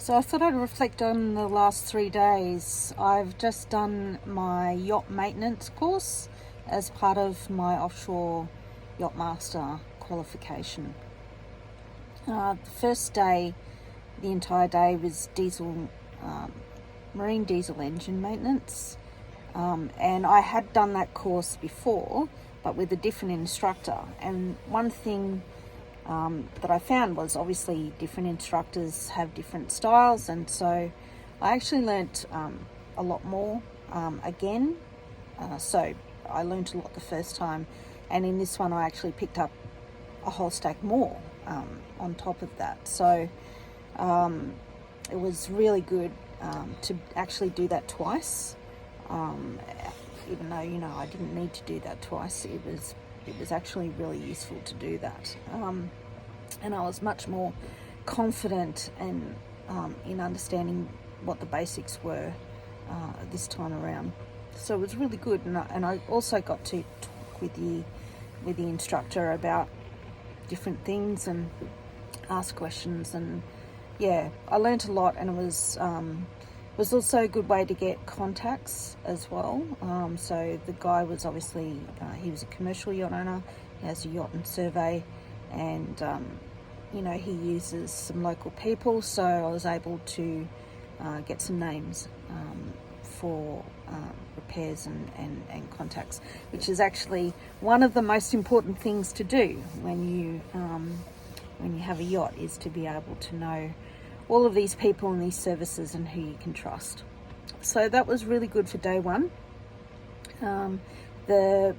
So I thought I'd reflect on the last 3 days. I've just done my yacht maintenance course as part of my offshore Yachtmaster qualification. The first day, the entire day was marine diesel engine maintenance. And I had done that course before, but with a different instructor. And one thing that I found was obviously different instructors have different styles, and so I actually learnt a lot more again. So I learnt a lot the first time, and in this one I actually picked up a whole stack more on top of that. So it was really good to actually do that twice. Even though I didn't need to do that twice, it was actually really useful to do that, and I was much more confident and in understanding what the basics were this time around. So it was really good, and I also got to talk with the instructor about different things and ask questions, and yeah, I learnt a lot, and it was also a good way to get contacts as well. So the guy was obviously, he was a commercial yacht owner, he has a yacht and survey, and he uses some local people, so I was able to get some names for repairs and contacts, which is actually one of the most important things to do when you have a yacht, is to be able to know all of these people and these services and who you can trust. So that was really good for day one. The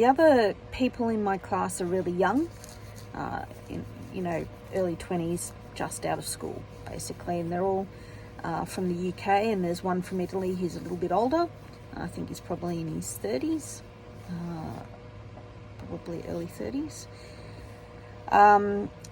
other people in my class are really young, early 20s, just out of school basically, and they're all from the UK, and there's one from Italy who's a little bit older. I think he's probably in his 30s, probably early 30s.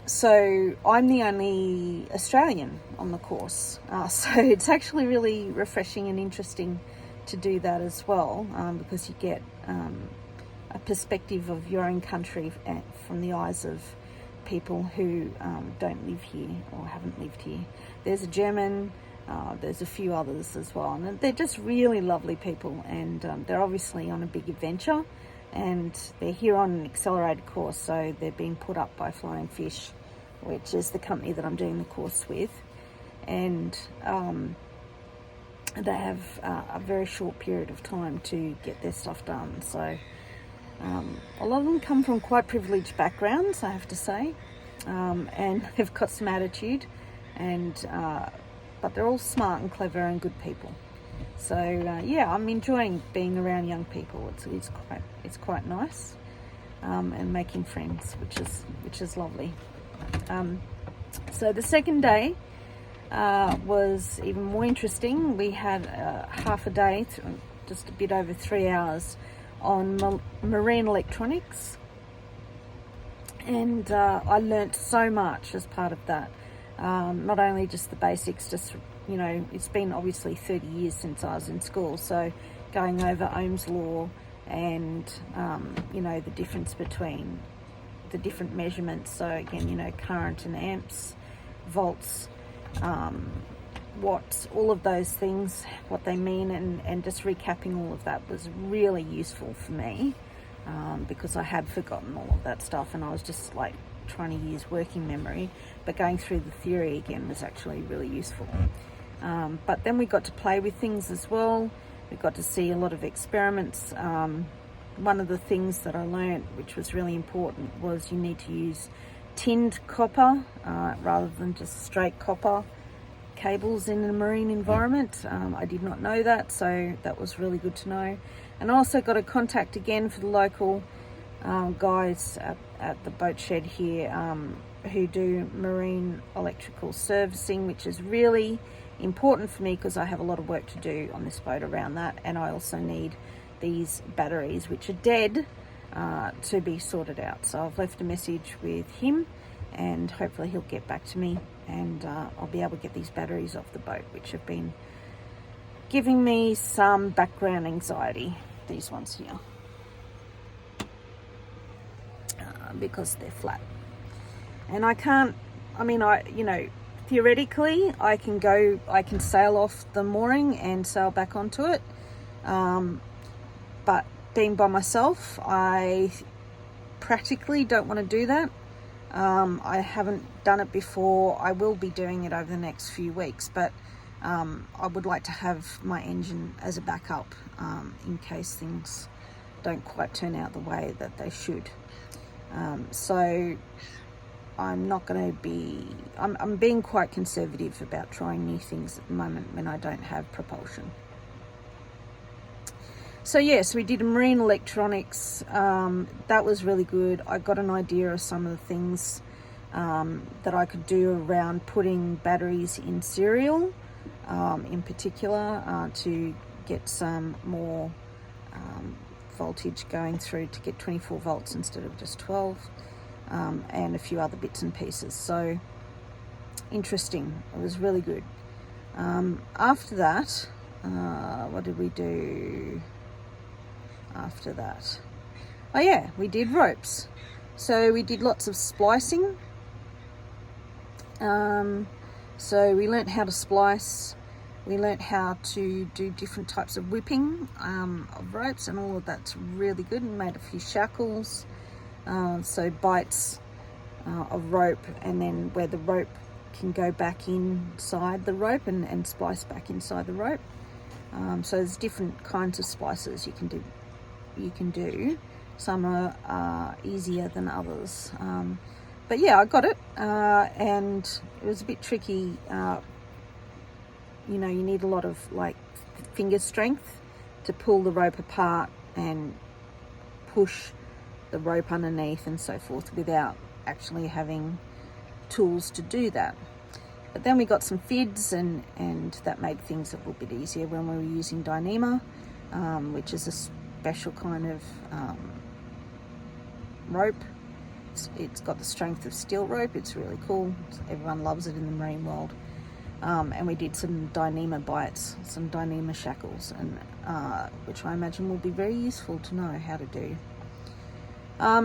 So I'm the only Australian on the course, so it's actually really refreshing and interesting to do that as well, because you get a perspective of your own country from the eyes of people who don't live here or haven't lived here. There's a German, there's a few others as well, and they're just really lovely people, and they're obviously on a big adventure. And they're here on an accelerated course, so they're being put up by Flying Fish, which is the company that I'm doing the course with. And they have a very short period of time to get their stuff done. So a lot of them come from quite privileged backgrounds, I have to say, and they've got some attitude, but they're all smart and clever and good people. So I'm enjoying being around young people. It's quite nice, and making friends, which is lovely. So the second day was even more interesting. We had half a day, just a bit over 3 hours, on marine electronics, and I learnt so much as part of that. Not only just the basics, just it's been obviously 30 years since I was in school, so going over Ohm's law and the difference between the different measurements. So again, current and amps, volts, watts, all of those things, what they mean, and just recapping all of that was really useful for me, because I had forgotten all of that stuff, and I was just like trying to use working memory, but going through the theory again was actually really useful. But then we got to play with things as well. We got to see a lot of experiments. One of the things that I learned, which was really important, was you need to use tinned copper rather than just straight copper cables in a marine environment. I did not know that, so that was really good to know. And I also got a contact again for the local guys at the boat shed here, who do marine electrical servicing, which is really important for me because I have a lot of work to do on this boat around that, and I also need these batteries, which are dead, to be sorted out. So I've left a message with him, and hopefully he'll get back to me, and I'll be able to get these batteries off the boat, which have been giving me some background anxiety, these ones here, because they're flat. And I can't, theoretically I can sail off the mooring and sail back onto it, but being by myself, I practically don't want to do that. I haven't done it before. I will be doing it over the next few weeks, but I would like to have my engine as a backup in case things don't quite turn out the way that they should. So I'm not going to be, I'm being quite conservative about trying new things at the moment when I don't have propulsion. So yes, we did marine electronics. That was really good. I got an idea of some of the things that I could do around putting batteries in serial, in particular, to get some more voltage going through, to get 24 volts instead of just 12, and a few other bits and pieces. So interesting. It was really good. After that, what did we do after that? Oh yeah, we did ropes. So we did lots of splicing. So we learnt how to splice. We learnt how to do different types of whipping of ropes, and all of that's really good, and made a few shackles, so bites of rope, and then where the rope can go back inside the rope and splice back inside the rope. So there's different kinds of splices you can do. Some are easier than others, but yeah, I got it, and it was a bit tricky. You know, you need a lot of like finger strength to pull the rope apart and push the rope underneath and so forth without actually having tools to do that. But then we got some fids, and that made things a little bit easier when we were using Dyneema, which is a special kind of rope. It's got the strength of steel rope. It's really cool. Everyone loves it in the marine world. And we did some Dyneema bites, some Dyneema shackles, and which I imagine will be very useful to know how to do.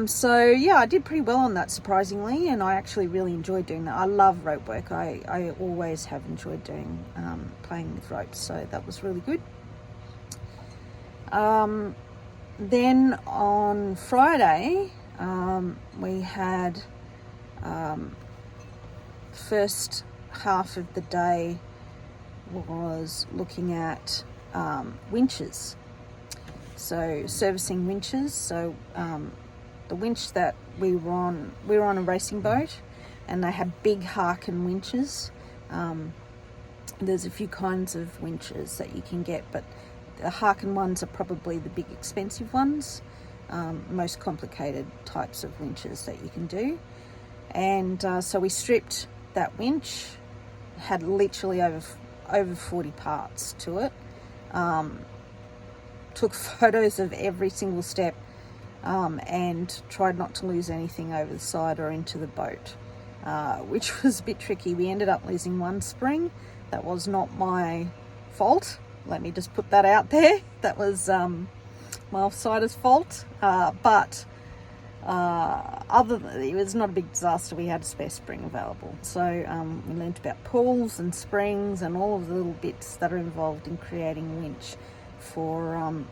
So yeah, I did pretty well on that, surprisingly, and I actually really enjoyed doing that. I love rope work. I always have enjoyed doing playing with ropes, so that was really good. Then on Friday, we had first half of the day was looking at winches, so servicing winches. So the winch that we were on a racing boat, and they had big Harken winches. There's a few kinds of winches that you can get, but the Harken ones are probably the big expensive ones, most complicated types of winches that you can do. And so we stripped that winch. Had literally over 40 parts to it. Took photos of every single step, and tried not to lose anything over the side or into the boat, which was a bit tricky. We ended up losing one spring. That was not my fault. Let me just put that out there. That was my offsider's fault, but other than it was not a big disaster. We had a spare spring available, so we learnt about pulls and springs and all of the little bits that are involved in creating a winch for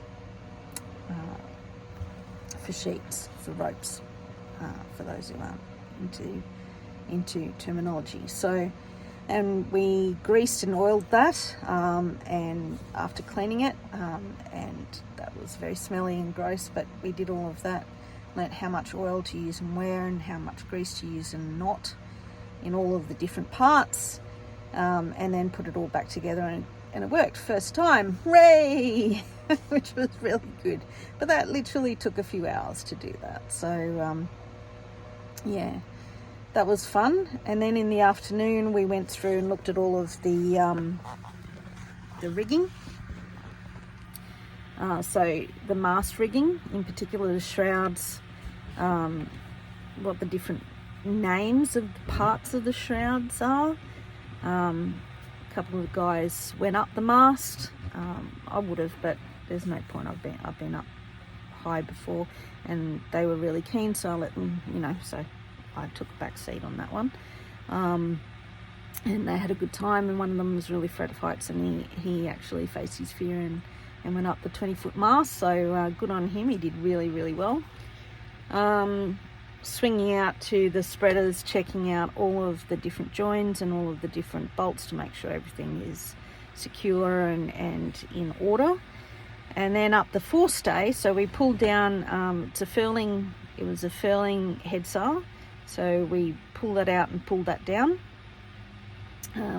sheets, for ropes, for those who aren't into terminology. So, and we greased and oiled that, and after cleaning it, and that was very smelly and gross, but we did all of that. Learnt how much oil to use and where, and how much grease to use and not in all of the different parts, and then put it all back together, and it worked first time. Hooray! Which was really good, but that literally took a few hours to do that. So yeah, that was fun. And then in the afternoon we went through and looked at all of the rigging. So the mast rigging, in particular the shrouds, what the different names of the parts of the shrouds are. A couple of guys went up the mast. I would have, but there's no point. I've been up high before, and they were really keen, so I let them, so I took a back seat on that one. and they had a good time, and one of them was really afraid of heights, and he actually faced his fear and went up the 20-foot mast, so good on him. He did really, really well. Swinging out to the spreaders, checking out all of the different joins and all of the different bolts to make sure everything is secure and in order. And then up the forestay, so we pulled down, it was a furling head sail, so we pulled that out and pulled that down,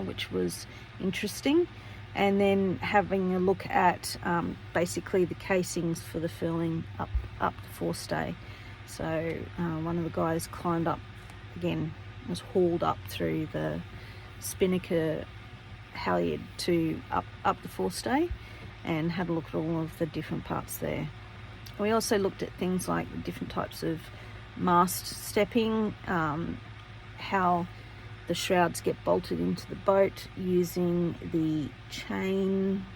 which was interesting. And then having a look at basically the casings for the furling up the forestay. So one of the guys climbed up, again, was hauled up through the spinnaker halyard to up the forestay, and had a look at all of the different parts there. We also looked at things like the different types of mast stepping, how the shrouds get bolted into the boat using the chain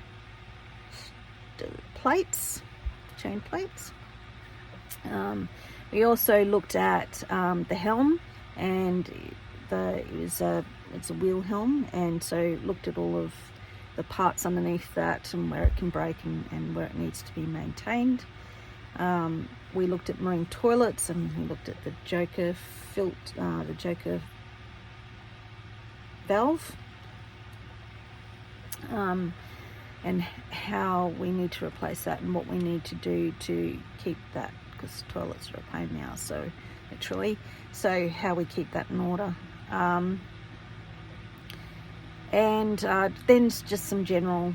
plates. We also looked at the helm, and it's a wheel helm, and so looked at all of the parts underneath that and where it can break and where it needs to be maintained. We looked at marine toilets, and we looked at the Joker valve, and how we need to replace that and what we need to do to keep that, because toilets are a pain now, so literally, so how we keep that in order. And then just some general,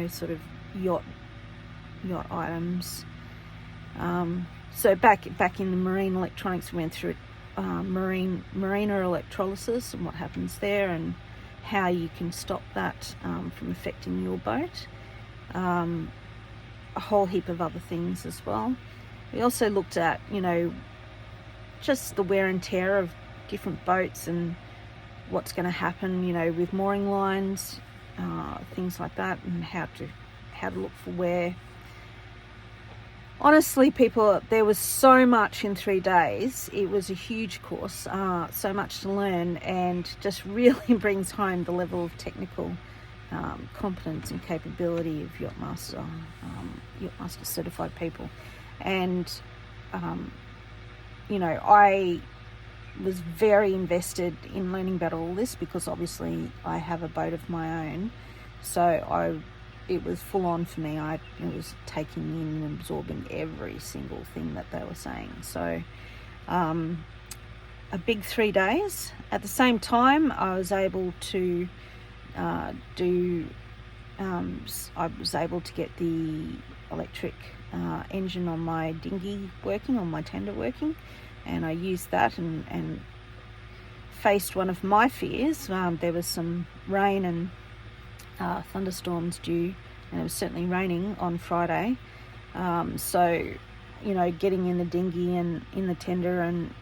sort of yacht items. So back in the marine electronics, we went through marina electrolysis and what happens there, and how you can stop that from affecting your boat. A whole heap of other things as well. We also looked at, just the wear and tear of different boats and what's going to happen, with mooring lines, things like that, and how to look for wear. Honestly, people, there was so much in 3 days. It was a huge course, so much to learn, and just really brings home the level of technical competence and capability of Yachtmaster certified people. And I was very invested in learning about all this, because obviously I have a boat of my own, so it was full on for me. I was taking in and absorbing every single thing that they were saying. So a big 3 days. At the same time, I was able to get the electric engine on my dinghy working, on my tender working, and I used that and faced one of my fears. There was some rain and thunderstorms due, and it was certainly raining on Friday. So, getting in the dinghy and in the tender and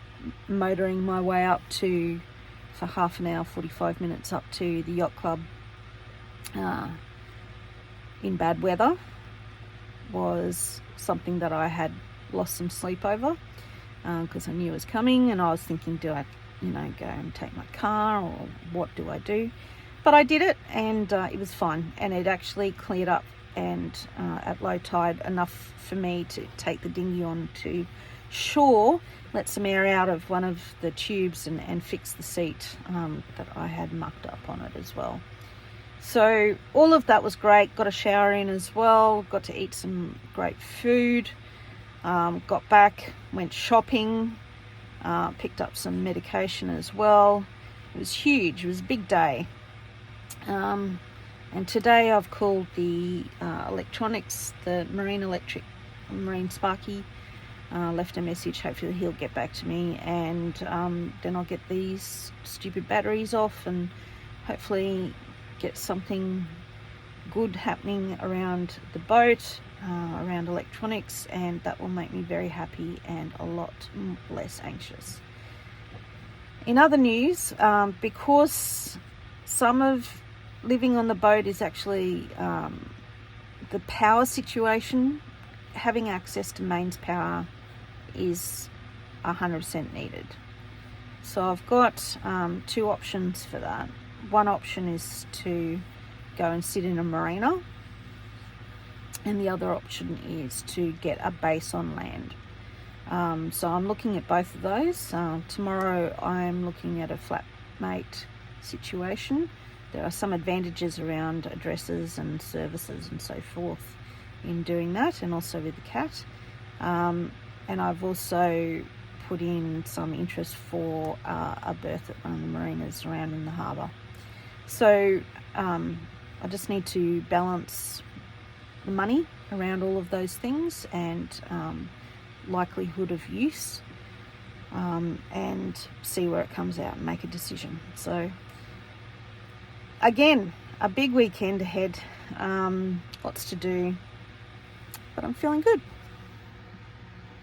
motoring my way up for half an hour, 45 minutes up to the yacht club in bad weather was something that I had lost some sleep over, because I knew it was coming, and I was thinking, do I, go and take my car, or what do I do? But I did it, and it was fine, and it actually cleared up, and at low tide enough for me to take the dinghy on to shore, let some air out of one of the tubes, and fix the seat that I had mucked up on it as well. So all of that was great. Got a shower in as well, got to eat some great food, got back, went shopping, picked up some medication as well. It was huge. It was a big day. And today I've called the electronics, the Marine Sparky, left a message. Hopefully he'll get back to me, and then I'll get these stupid batteries off, and hopefully get something good happening around the boat, around electronics, and that will make me very happy and a lot less anxious. In other news, because some of living on the boat is actually the power situation, having access to mains power is 100% needed. So I've got two options for that. One option is to go and sit in a marina, and the other option is to get a base on land. So I'm looking at both of those. Tomorrow I'm looking at a flatmate situation. There are some advantages around addresses and services and so forth in doing that, and also with the cat. And I've also put in some interest for a berth at one of the marinas around in the harbour. So I just need to balance the money around all of those things and likelihood of use, and see where it comes out and make a decision. So again, a big weekend ahead, lots to do, but I'm feeling good.